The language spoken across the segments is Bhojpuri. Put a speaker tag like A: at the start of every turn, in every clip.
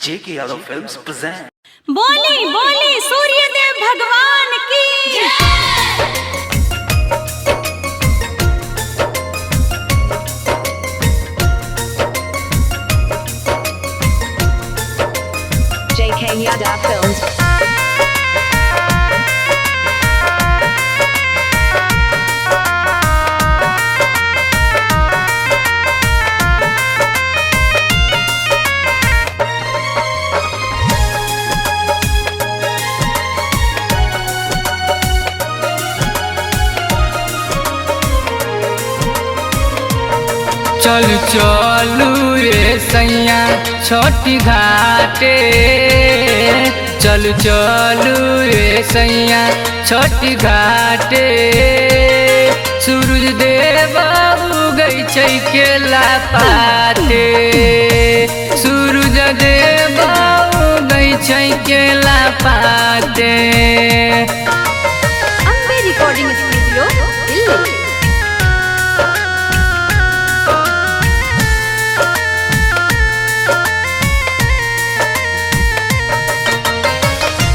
A: JK Yadav Films present।
B: बोली बोली सूर्यदेव भगवान की
C: JK Yadav Films.
D: चल चलू रे सैया छोटी घाटे, चल चलू रे सैया छोटी घाटे। सूरज देव उगै छै केला पाते, सूरज देव उगै छै केला पाते।
B: Ambe recording studio Delhi.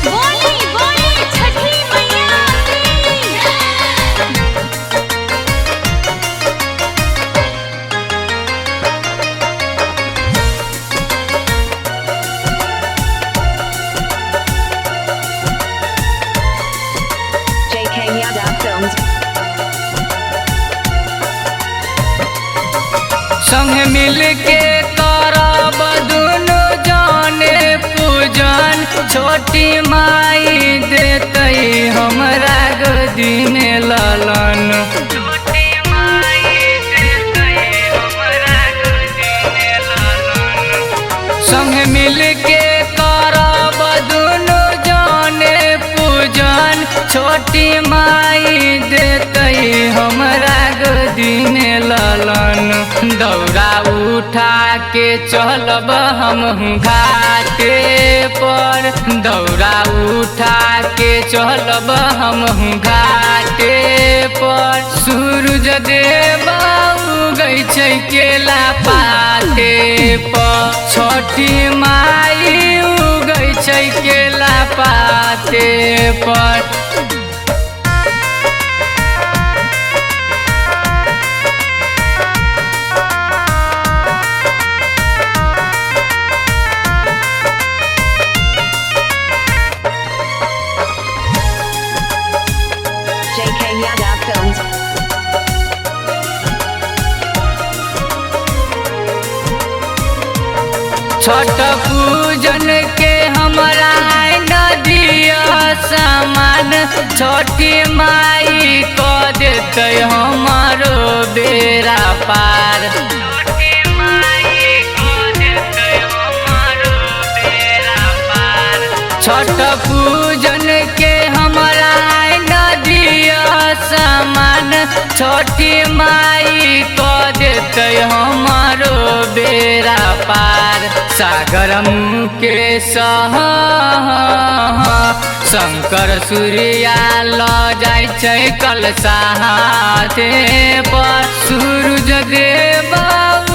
B: बोली बोली छठी मैया
C: JK Yadav Films.
D: संग मिल के करब दुनु जाने पूजन, छोटी माई देते हमरा गोदी में ललन। छोटी माई देते हमरा गोदी में ललन। संग मिल के करब दुनु जाने पूजन, छोटी माई देते हमरा गोदी में ललन। दौरा उठा के चलब हम घाटे पर, दौरा उठा के चलब हम घाटे पर। सूरज देव उगै छै केला पाते पर, छठी माई उगै छै केला पाते पर।
C: JK Yadav Films.
D: छठ पूजन के हमरा नदिया समान, छोटी माई क देते हमारो बेरा पार। छोटी माई क देते हमारो बेरा पार। छठ पूजन के हमरा नदिया समान, छोटी माई क देते हमारो बेरा पार। सागर मुकेश शंकर सूर्या ल जाइ छै कलशा हाथे पर। सूरज देव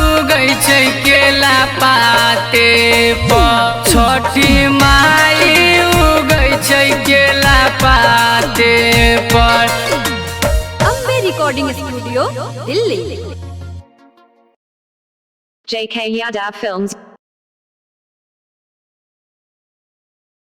D: उगै छै केला पाते पर, छठी माई उगै छै केला पाते पर।
B: Ambe recording studio Delhi.
C: JK Yadav Films.